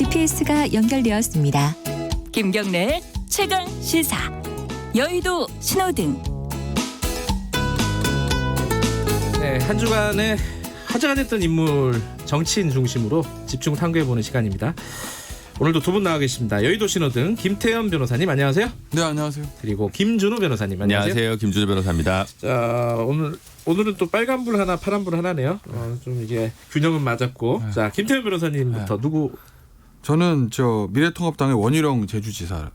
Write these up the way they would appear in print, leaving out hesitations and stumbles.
GPS가 연결되었습니다. 김경래의 최강 시사. 여의도 신호등. 네, 한 주간에 화제가 됐던 인물 정치인 중심으로 집중 탐구해보는 시간입니다. 오늘도 두 분 나와 계십니다. 여의도 신호등 김태현 변호사님 안녕하세요. 네, 안녕하세요. 그리고 김준우 변호사님 안녕하세요. 안녕하세요. 김준우 변호사입니다. 자, 오늘은 또 빨간불 하나 파란불 하나네요. 좀 이게 균형은 맞았고. 네. 자, 김태현 변호사님부터 누구? 저는 미래통합당의 원희룡 제주지사를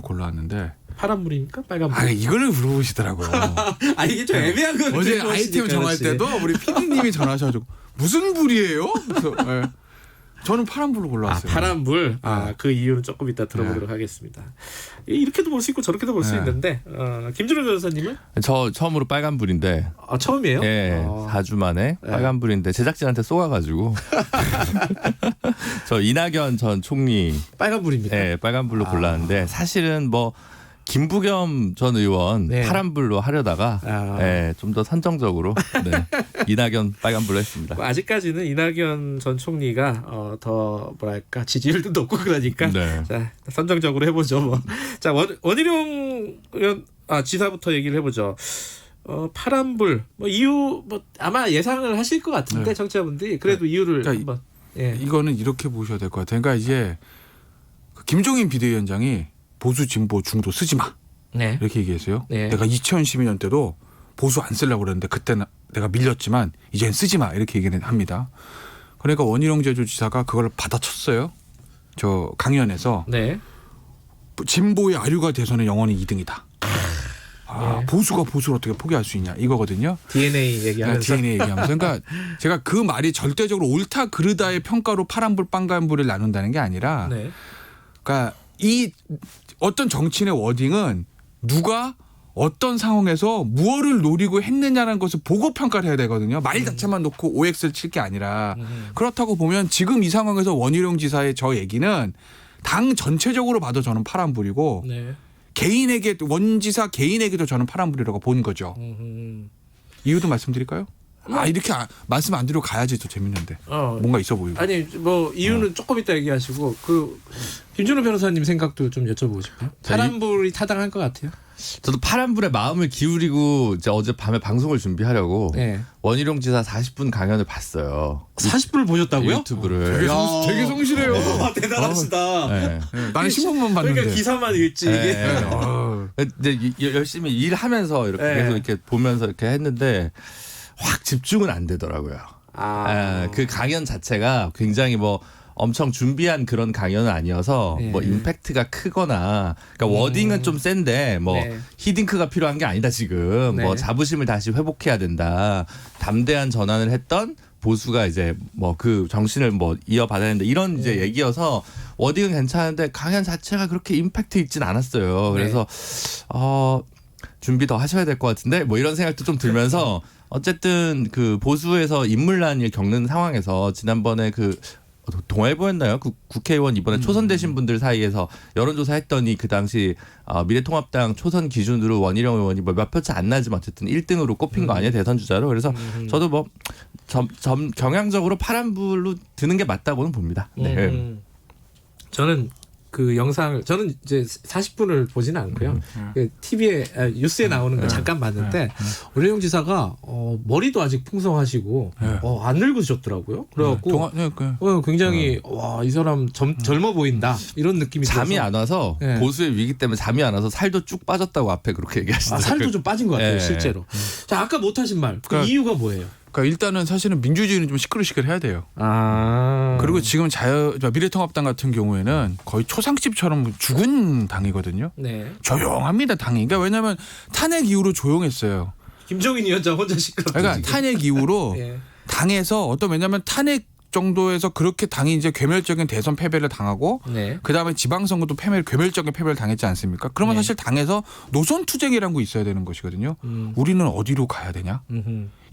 골라왔는데. 파란불입니까? 빨간불? 이거를 물어보시더라고요. 이게 좀 애매한 거는 어제 아이템 정할 때도 우리 PD님이 전화하셔가지고 무슨 불이에요? 그래서 네. 저는 파란불로 골라왔어요. 파란불. 그 이유는 조금 이따 들어보도록 하겠습니다. 이렇게도 볼 수 있고 저렇게도 볼 수 있는데 김준호 변호사님은? 저 처음으로 빨간불인데. 처음이에요? 네, 4주 만에 빨간불인데 제작진한테 쏘아가지고 저 이낙연 전 총리 빨간불입니다. 네, 빨간불로 골랐는데 사실은 김부겸 전 의원 파란불로 하려다가 좀 더 선정적으로 이낙연 빨간불로 했습니다. 아직까지는 이낙연 전 총리가 더 뭐랄까 지지율도 높고 그러니까 자, 선정적으로 해보죠. 자, 원희룡 의원 지사부터 얘기를 해보죠. 파란불 이유 아마 예상을 하실 것 같은데 청취자분들이 그래도 이유를 한번. 이거는 이렇게 보셔야 될 것 같아요. 그러니까 이제 김종인 비대위원장이 보수 진보 중도 쓰지 마. 이렇게 얘기했어요. 내가 2012년 때도 보수 안 쓰려고 그랬는데 그때는 내가 밀렸지만 이제는 쓰지 마. 이렇게 얘기를 합니다. 그러니까 원희룡 제주지사가 그걸 받아쳤어요. 저 강연에서 진보의 아류가 돼서는 영원히 2등이다. 보수가 보수를 어떻게 포기할 수 있냐 이거거든요. DNA 얘기하면서. 그러니까 제가 그 말이 절대적으로 옳다 그르다의 평가로 파란불 빨간불을 나눈다는 게 아니라 그러니까 이 어떤 정치인의 워딩은 누가 어떤 상황에서 무엇을 노리고 했느냐는 것을 보고 평가를 해야 되거든요. 말 자체만 놓고 OX를 칠 게 아니라 그렇다고 보면 지금 이 상황에서 원희룡 지사의 저 얘기는 당 전체적으로 봐도 저는 파란불이고 개인에게 원지사 개인에게도 저는 파란불이라고 본 거죠. 이유도 말씀드릴까요? 이렇게 말씀 안 드리고 가야지 더 재밌는데 뭔가 있어 보이고. 이유는 조금 이따 얘기하시고 김준호 변호사님 생각도 좀 여쭤보고 싶어요. 파란불이 타당할 것 같아요. 저도 파란불에 마음을 기울이고 이제 어젯밤에 방송을 준비하려고 원희룡 지사 40분 강연을 봤어요. 40분을 보셨다고요? 유튜브를. 되게 성실해요. 대단하시다. 나는 신문만 봤는데. 그러니까 기사만 읽지 이게. 근데 열심히 일하면서 이렇게 계속 이렇게 보면서 이렇게 했는데 확 집중은 안 되더라고요. 그 강연 자체가 굉장히 엄청 준비한 그런 강연은 아니어서 임팩트가 크거나 그러니까 워딩은 좀 센데 히딩크가 필요한 게 아니다 지금 자부심을 다시 회복해야 된다. 담대한 전환을 했던 보수가 이제 그 정신을 이어받아야 된다 이런 이제 얘기여서 워딩은 괜찮은데 강연 자체가 그렇게 임팩트 있진 않았어요. 그래서 준비 더 하셔야 될 것 같은데 이런 생각도 좀 들면서 어쨌든 그 보수에서 인물난을 겪는 상황에서 지난번에 동아일보였나요? 국회의원 이번에 초선되신 분들 사이에서 여론조사 했더니 그 당시 미래통합당 초선 기준으로 원희룡 의원이 몇 표차 안 나지만 어쨌든 1등으로 꼽힌 거 아니에요? 대선 주자로. 그래서 저도 경향적으로 파란불로 드는 게 맞다고는 봅니다. 저는 그 영상을 저는 이제 40분을 보지는 않고요. TV에 뉴스에 나오는 거 잠깐 봤는데 원희룡 지사가 머리도 아직 풍성하시고 안 늙으셨더라고요. 그래갖고 굉장히 이 사람 젊어 보인다 이런 느낌이 잠이 들어서. 안 와서 보수의 위기 때문에 잠이 안 와서 살도 쭉 빠졌다고 앞에 그렇게 얘기하시더라고요. 살도 좀 빠진 것 같아요 실제로. 자 아까 못하신 말 그 이유가 뭐예요? 그러니까 일단은 사실은 민주주의는 좀 시끌시끌해야 돼요. 그리고 지금 미래통합당 같은 경우에는 거의 초상집처럼 죽은 당이거든요. 조용합니다 당이. 그러니까 왜냐하면 탄핵 이후로 조용했어요. 김종인 위원장 혼자 시끄럽죠. 그러니까 탄핵 이후로 당에서 왜냐하면 탄핵 정도에서 그렇게 당이 이제 괴멸적인 대선 패배를 당하고 그다음에 지방선거도 괴멸적인 패배를 당했지 않습니까? 그러면 사실 당에서 노선 투쟁이라는 거 있어야 되는 것이거든요. 우리는 어디로 가야 되냐?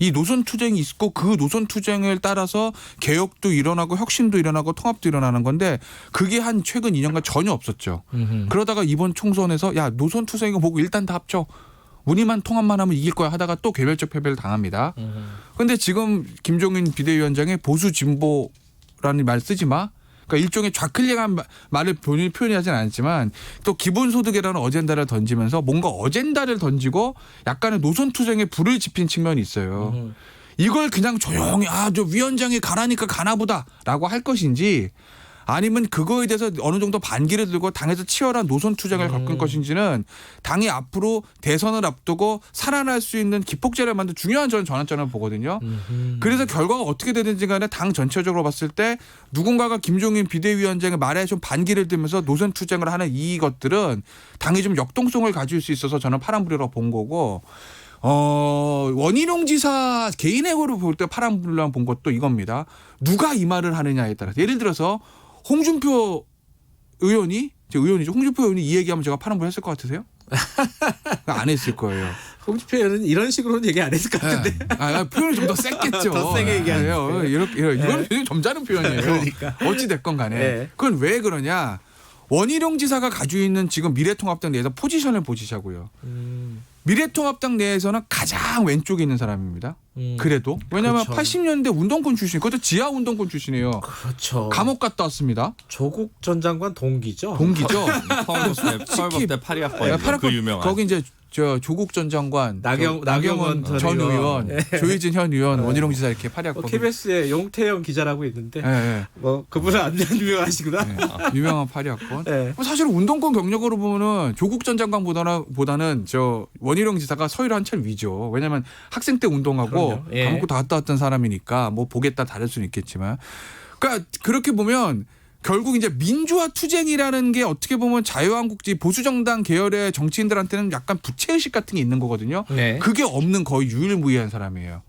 이 노선 투쟁이 있고 그 노선 투쟁을 따라서 개혁도 일어나고 혁신도 일어나고 통합도 일어나는 건데 그게 한 최근 2년간 전혀 없었죠. 그러다가 이번 총선에서 노선 투쟁을 보고 일단 다 합쳐. 우리만 통합만 하면 이길 거야 하다가 또 개별적 패배를 당합니다. 그런데 지금 김종인 비대위원장의 보수 진보라는 말 쓰지 마. 그러니까 일종의 좌클릭한 말을 본인이 표현하지는 않았지만 또 기본소득이라는 어젠다를 던지면서 뭔가 어젠다를 던지고 약간의 노선투쟁에 불을 지핀 측면이 있어요. 이걸 그냥 조용히 저 위원장이 가라니까 가나보다라고 할 것인지 아니면 그거에 대해서 어느 정도 반기를 들고 당에서 치열한 노선투쟁을 겪을 것인지는 당이 앞으로 대선을 앞두고 살아날 수 있는 기폭제를 만든 중요한 저는 전환점을 보거든요. 그래서 결과가 어떻게 되든지 간에 당 전체적으로 봤을 때 누군가가 김종인 비대위원장의 말에 좀 반기를 들면서 노선투쟁을 하는 이것들은 당이 좀 역동성을 가질 수 있어서 저는 파란불이라고 본 거고 원희룡 지사 개인적으로 볼 때 파란불이라고 본 것도 이겁니다. 누가 이 말을 하느냐에 따라서 예를 들어서 홍준표 의원이죠. 홍준표 의원이 이 얘기하면 제가 파란불 했을 것 같으세요? 안 했을 거예요. 홍준표 의원은 이런 식으로는 얘기 안 했을 것 같은데. 표현이 좀 더 셌겠죠. 더 세게 얘기하네요. 이건 굉장히 점잖은 표현이에요. 그러니까. 어찌 됐건 간에. 네. 그건 왜 그러냐. 원희룡 지사가 가지고 있는 지금 미래통합당 내에서 포지션을 보시자고요. 미래통합당 내에서는 가장 왼쪽에 있는 사람입니다. 그래도 왜냐하면 그렇죠. 80년대 운동권 출신, 그것도 지하 운동권 출신이에요. 그렇죠. 감옥 갔다 왔습니다. 조국 전 장관 동기죠. 서울법대 82학번 그 유명한. 거기 이제 조국 전 장관, 나경원 전 의원, 조희진 현 의원, 원희룡 지사 이렇게 82학번. KBS에 용태영 기자라고 있는데 뭐 그분은 안 유명하시구나. 유명한 82학번. 네. 사실 운동권 경력으로 보면은 조국 전 장관보다는 저 원희룡 지사가 서열 한참 위죠. 왜냐하면 학생 때 운동하고 감옥도 다 갔다 왔던 사람이니까 뭐 보겠다 다를 수는 있겠지만, 그러니까 그렇게 보면. 결국 이제 민주화 투쟁이라는 게 어떻게 보면 자유한국지 보수정당 계열의 정치인들한테는 약간 부채의식 같은 게 있는 거거든요. 네. 그게 없는 거의 유일무이한 사람이에요.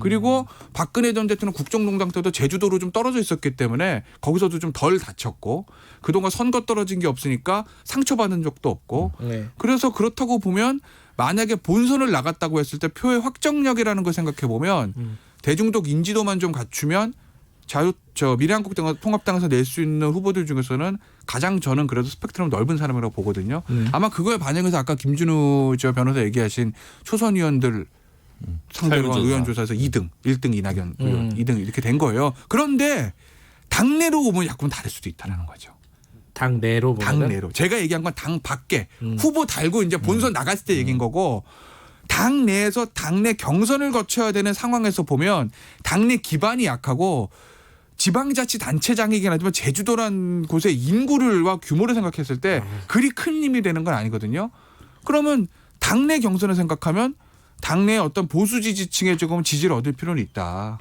그리고 박근혜 전 대통령 국정농단 때도 제주도로 좀 떨어져 있었기 때문에 거기서도 좀 덜 다쳤고 그동안 선거 떨어진 게 없으니까 상처받은 적도 없고 그래서 그렇다고 보면 만약에 본선을 나갔다고 했을 때 표의 확정력이라는 걸 생각해 보면 대중적 인지도만 좀 갖추면 미래한국당 통합당에서 낼 수 있는 후보들 중에서는 가장 저는 그래도 스펙트럼 넓은 사람이라고 보거든요. 아마 그거에 반영해서 아까 김준우 변호사 얘기하신 초선 의원들 상대로 의원 조사에서 2등, 1등 이낙연 의원, 2등 이렇게 된 거예요. 그런데 당내로 오면 약간 다를 수도 있다는 거죠. 당내로 보면? 당내로. 제가 얘기한 건 당 밖에 후보 달고 이제 본선 나갔을 때 얘기인 거고 당내에서 당내 경선을 거쳐야 되는 상황에서 보면 당내 기반이 약하고 지방자치단체장이긴 하지만 제주도란 곳의 인구를와 규모를 생각했을 때 그리 큰 힘이 되는 건 아니거든요. 그러면 당내 경선을 생각하면 당내 어떤 보수 지지층에 조금 지지를 얻을 필요는 있다.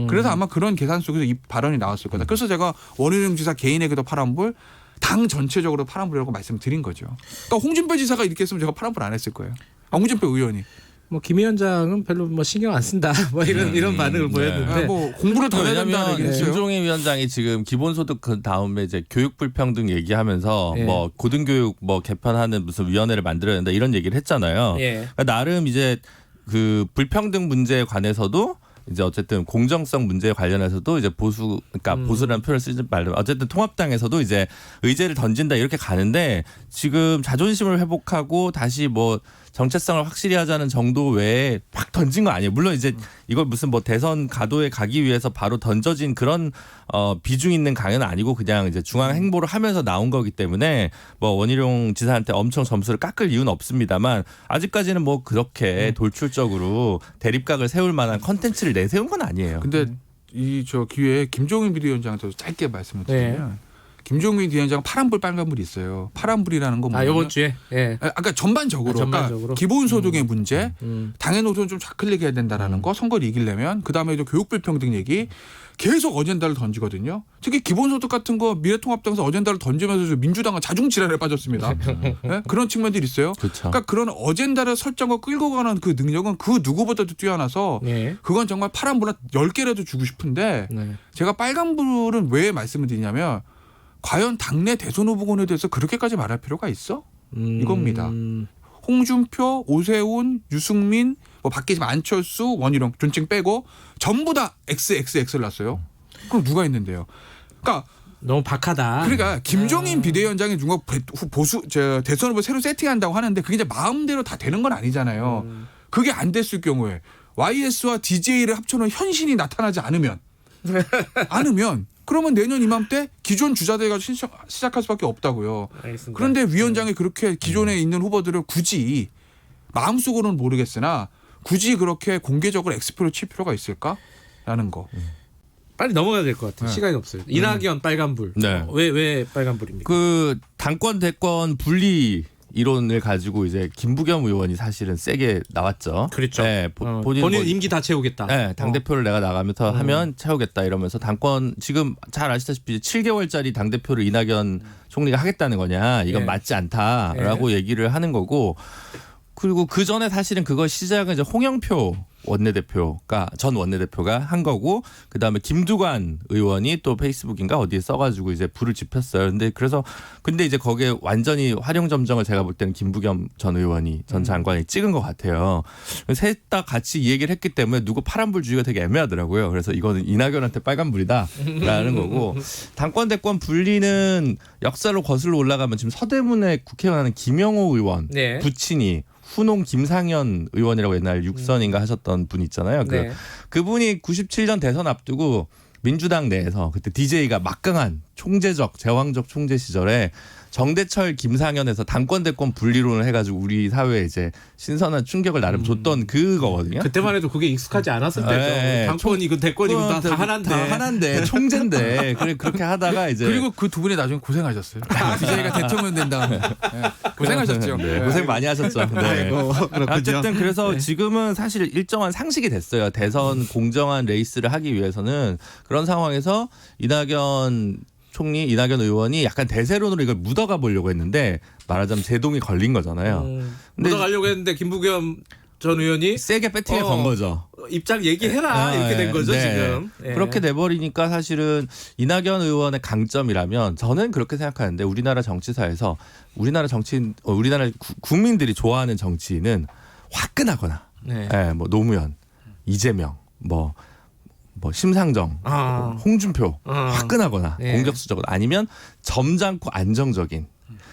그래서 아마 그런 계산 속에서 이 발언이 나왔을 거다. 그래서 제가 원희룡 지사 개인에게도 파란불, 당 전체적으로 파란불이라고 말씀드린 거죠. 그러니까 홍준표 지사가 이렇게 했으면 제가 파란불 안 했을 거예요. 홍준표 의원이. 뭐 김 위원장은 별로 뭐 신경 안 쓴다. 뭐 이런 반응을 보였는데. 뭐 공부를 더 해야 된다는 얘기를 했어요. 김종인 위원장이 지금 기본소득 그 다음에 이제 교육 불평등 얘기하면서 뭐 고등교육 뭐 개편하는 무슨 위원회를 만들어야 된다 이런 얘기를 했잖아요. 그러니까 나름 이제 그 불평등 문제에 관해서도 이제 어쨌든 공정성 문제에 관련해서도 이제 그러니까 보수라는 표현을 쓰지 말고 어쨌든 통합당에서도 이제 의제를 던진다 이렇게 가는데 지금 자존심을 회복하고 다시 뭐 정체성을 확실히 하자는 정도 외에 확 던진 거 아니에요. 물론 이제 이걸 무슨 뭐 대선 가도에 가기 위해서 바로 던져진 그런 비중 있는 강연은 아니고 그냥 이제 중앙 행보를 하면서 나온 거기 때문에 뭐 원희룡 지사한테 엄청 점수를 깎을 이유는 없습니다만 아직까지는 뭐 그렇게 돌출적으로 대립각을 세울 만한 컨텐츠를 내세운 건 아니에요. 근데 이 기회에 김종인 비대위원장한테도 짧게 말씀을 드리면 김종인 위원장 파란불 빨간불이 있어요. 파란불이라는 건 뭐냐면 이번 주에 아까 전반적으로, 그러니까 기본소득의 문제, 당의 노선을 좀 좌클릭해야 된다라는 거, 선거를 이기려면 그다음에 교육 불평등 얘기 계속 어젠다를 던지거든요. 특히 기본소득 같은 거 미래통합당에서 어젠다를 던지면서 민주당은 자중질환에 빠졌습니다. 네? 그런 측면들이 있어요. 그렇죠. 그러니까 그런 어젠다를 설정하고 끌고 가는 그 능력은 그 누구보다도 뛰어나서 그건 정말 파란불 10개라도 주고 싶은데 제가 빨간불은 왜 말씀을 드리냐면 과연 당내 대선 후보군에 대해서 그렇게까지 말할 필요가 있어? 이겁니다. 홍준표, 오세훈, 유승민, 뭐 밖에 지금 안철수, 원희룡 존칭 빼고 전부 다 XXX를 났어요. 그럼 누가 있는데요? 그러니까 너무 박하다. 그러니까 김종인 비대위원장이 누가 보수 대선 후보 새로 세팅한다고 하는데 그게 이제 마음대로 다 되는 건 아니잖아요. 그게 안 됐을 경우에 YS와 DJ를 합쳐놓은 현신이 나타나지 않으면 그러면 내년 이맘때 기존 주자들가 시작할 수밖에 없다고요. 알겠습니다. 그런데 위원장이 그렇게 기존에 있는 후보들을 굳이 마음속으로는 모르겠으나 굳이 그렇게 공개적으로 엑스표를 칠 필요가 있을까라는 거. 빨리 넘어가야 될 것 같아요. 네. 시간이 없어요. 이낙연 빨간불. 네. 왜 빨간불입니까? 그 당권 대권 분리 이론을 가지고 이제 김부겸 의원이 사실은 세게 나왔죠. 그렇죠. 네, 본인 뭐- 임기 다 채우겠다. 네, 당 대표를 내가 나가면서 하면 채우겠다 이러면서 당권 지금 잘 아시다시피 7개월짜리 당 대표를 이낙연 총리가 하겠다는 거냐 이건 네. 맞지 않다라고 얘기를 하는 거고 그리고 그 전에 사실은 그걸 시작은 이제 홍영표 원내대표가 전 원내대표가 한 거고 그 다음에 김두관 의원이 또 페이스북인가 어디에 써가지고 이제 불을 지폈어요. 근데 이제 거기에 완전히 활용점정을 제가 볼 때는 김부겸 전 의원이 전 장관이 찍은 것 같아요. 셋 다 같이 이 얘기를 했기 때문에 누구 파란불 주기가 되게 애매하더라고요. 그래서 이거는 이낙연한테 빨간불이다라는 거고 당권 대권 분리는 역사로 거슬러 올라가면 지금 서대문에 국회의원 하는 김영호 의원 네. 부친이 후농 김상현 의원이라고 옛날 육선인가 하셨던 분 있잖아요. 네. 그분이 97년 대선 앞두고 민주당 내에서 그때 DJ가 막강한 총재적 제왕적 총재 시절에 정대철 김상현에서 당권 대권 분리론을 해가지고 우리 사회에 이제 신선한 충격을 나름 줬던 그거거든요. 그때만 해도 그게 익숙하지 않았을 때죠. 네. 당권이고 대권이고 다 하나인데. 다 하나인데 총재인데 그렇게 하다가 이제 그리고 그 두 분이 나중에 고생하셨어요. DJ가 대통령 된 다음에 고생하셨죠. 네, 고생 많이 하셨죠. 네. 아이고, 그렇군요. 어쨌든 그래서 지금은 사실 일정한 상식이 됐어요. 대선 공정한 레이스를 하기 위해서는 그런 상황에서 이낙연 총리, 이낙연 의원이 약간 대세론으로 이걸 묻어가 보려고 했는데 말하자면 제동이 걸린 거잖아요. 근데 묻어가려고 했는데 김부겸 전 의원이 세게 배팅에 건 거죠. 입장 얘기해라 이렇게 된 거죠 네. 지금. 예. 그렇게 돼버리니까 사실은 이낙연 의원의 강점이라면 저는 그렇게 생각하는데 우리나라 정치사에서 우리나라 국민들이 좋아하는 정치인은 화끈하거나, 네. 뭐 노무현, 이재명, 뭐 심상정, 홍준표 화끈하거나 네. 공격수적으로 아니면 점잖고 안정적인.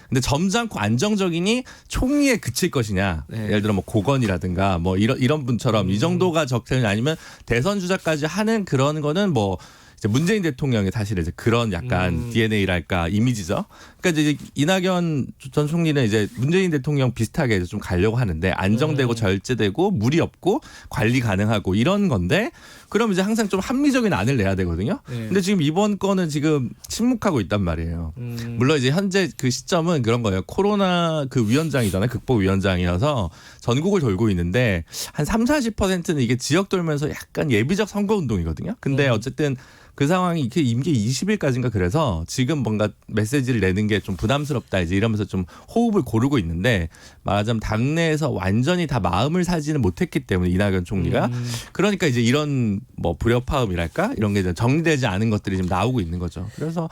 근데 점잖고 안정적이니 총리에 그칠 것이냐. 네. 예를 들어 뭐 고건이라든가 뭐 이런 분처럼 이 정도가 적절히 아니면 대선 주자까지 하는 그런 거는 뭐 이제 문재인 대통령의 사실 이제 그런 약간 DNA랄까 이미지죠. 그러니까 이제 이낙연 전 총리는 이제 문재인 대통령 비슷하게 이제 좀 가려고 하는데 안정되고 절제되고 무리 없고 관리 가능하고 이런 건데 그럼 이제 항상 좀 합리적인 안을 내야 되거든요. 네. 근데 지금 이번 건은 지금 침묵하고 있단 말이에요. 물론 이제 현재 그 시점은 그런 거예요. 코로나 그 위원장이잖아요. 극복위원장이어서 전국을 돌고 있는데 한 30-40%는 이게 지역 돌면서 약간 예비적 선거운동이거든요. 근데 어쨌든 그 상황이 이렇게 임기 20일까지인가 그래서 지금 뭔가 메시지를 내는 게 좀 부담스럽다 이제 이러면서 좀 호흡을 고르고 있는데 말하자면 당내에서 완전히 다 마음을 사지는 못했기 때문에 이낙연 총리가 그러니까 이제 이런 뭐 불협화음이랄까 이런 게 이제 정리되지 않은 것들이 지금 나오고 있는 거죠. 그래서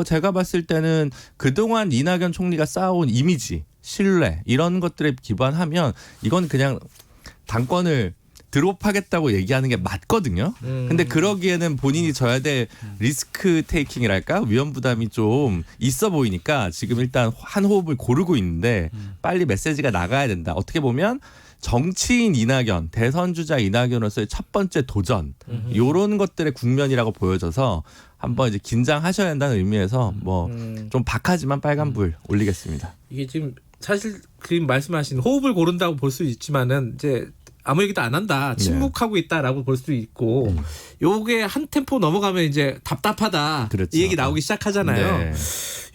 제가 봤을 때는 그동안 이낙연 총리가 쌓아온 이미지, 신뢰 이런 것들에 기반하면 이건 그냥 당권을 드롭하겠다고 얘기하는 게 맞거든요. 근데 그러기에는 본인이 져야 될 리스크 테이킹이랄까 위험 부담이 좀 있어 보이니까 지금 일단 한 호흡을 고르고 있는데 빨리 메시지가 나가야 된다. 어떻게 보면 정치인 이낙연, 대선 주자 이낙연으로서의 첫 번째 도전 이런 것들의 국면이라고 보여져서 한번 이제 긴장하셔야 한다는 의미에서 뭐 좀 박하지만 빨간불 올리겠습니다. 이게 지금 사실 그 말씀하신 호흡을 고른다고 볼 수 있지만은 이제 아무 얘기도 안 한다. 침묵하고 있다라고 볼 수도 있고 요게 한 템포 넘어가면 이제 답답하다. 그렇죠. 이 얘기 나오기 시작하잖아요. 네.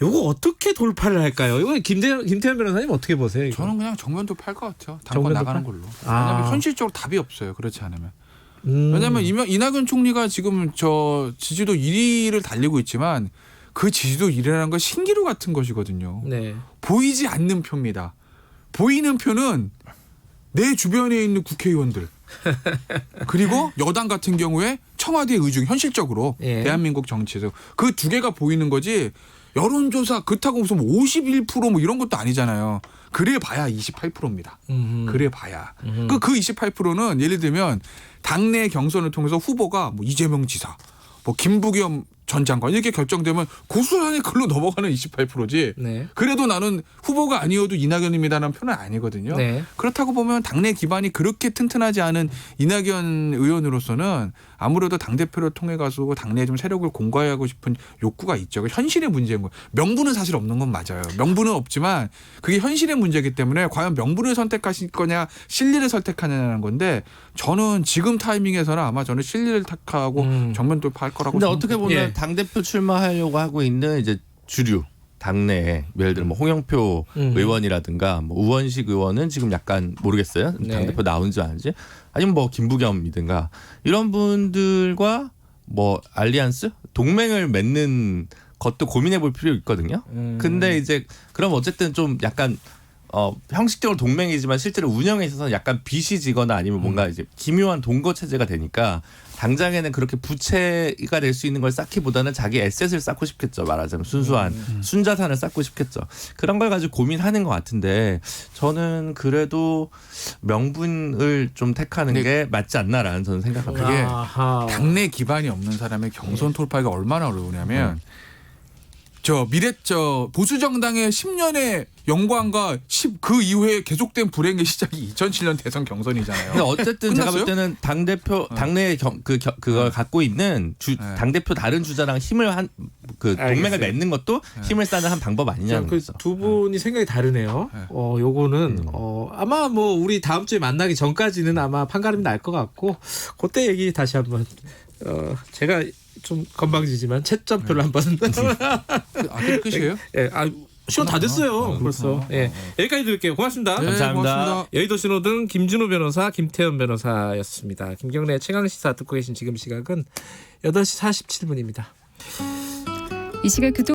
요거 어떻게 돌파를 할까요? 이거 김태현 변호사님 어떻게 보세요? 이거? 저는 그냥 정면도 팔 것 같아요. 정면도 당권 나가는 팔? 걸로. 아. 왜냐하면 현실적으로 답이 없어요. 그렇지 않으면. 왜냐하면 이낙연 총리가 지금 저 지지도 1위를 달리고 있지만 그 지지도 1위라는 건 신기루 같은 것이거든요. 네. 보이지 않는 표입니다. 보이는 표는 내 주변에 있는 국회의원들 그리고 여당 같은 경우에 청와대 의중 현실적으로 예. 대한민국 정치에서 그 두 개가 보이는 거지 여론조사 그렇다고 무슨 51% 이런 것도 아니잖아요. 그래 봐야 28%입니다. 그래 봐야. 그 28%는 예를 들면 당내 경선을 통해서 후보가 뭐 이재명 지사, 뭐 김부겸 전 장관 이렇게 결정되면 고스란히 글로 넘어가는 28%지. 네. 그래도 나는 후보가 아니어도 이낙연입니다라는 표는 아니거든요. 네. 그렇다고 보면 당내 기반이 그렇게 튼튼하지 않은 이낙연 의원으로서는 아무래도 당대표를 통해 가지고 당내에 좀 세력을 공고하고 싶은 욕구가 있죠. 현실의 문제인 거예요. 명분은 사실 없는 건 맞아요. 명분은 없지만 그게 현실의 문제이기 때문에 과연 명분을 선택하실 거냐 실리를 선택하냐는 건데 저는 지금 타이밍에서는 아마 저는 실리를 택하고 정면 돌파할 거라고 근데 생각합니다. 어떻게 보면 당대표 출마하려고 하고 있는 이제 주류 당내에 예를 들면 뭐 홍영표 의원이라든가 뭐 우원식 의원은 지금 약간 모르겠어요. 당대표 나온지 아닌지 아니면 뭐 김부겸이든가 이런 분들과 뭐 알리안스 동맹을 맺는 것도 고민해 볼 필요 있거든요. 근데 이제 그럼 어쨌든 좀 약간 형식적으로 동맹이지만 실제로 운영에 있어서 약간 빚이 지거나 아니면 뭔가 이제 기묘한 동거 체제가 되니까 당장에는 그렇게 부채가 될 수 있는 걸 쌓기보다는 자기 에셋을 쌓고 싶겠죠. 말하자면 순수한 순자산을 쌓고 싶겠죠. 그런 걸 가지고 고민하는 것 같은데 저는 그래도 명분을 좀 택하는 게 맞지 않나라는 저는 생각합니다. 그게 당내 기반이 없는 사람의 경선 돌파가 얼마나 어려우냐면 보수 정당의 10년의 영광과 그 이후에 계속된 불행의 시작이 2007년 대선 경선이잖아요. 근데 어쨌든 제가 볼 때는 당 대표 당내에 그걸 갖고 있는 당 대표 다른 주자랑 힘을 동맹을 맺는 것도 힘을 쌓는 한 방법 아니냐는 거죠. 두 분이 생각이 다르네요. 요거는 아마 뭐 우리 다음 주에 만나기 전까지는 아마 판가름이 날 것 같고 그때 얘기 다시 한번 제가 좀 건방지지만 채점표를 한번 끝이에요? 예, 시간 다 됐어요. 벌써. 예. 여기까지 드릴게요. 고맙습니다. 감사합니다. 고맙습니다. 여의도 신호등 김준호 변호사, 김태현 변호사였습니다. 김경래 최강시사 듣고 계신 지금 시각은 8시 47분입니다. 이 시각 교통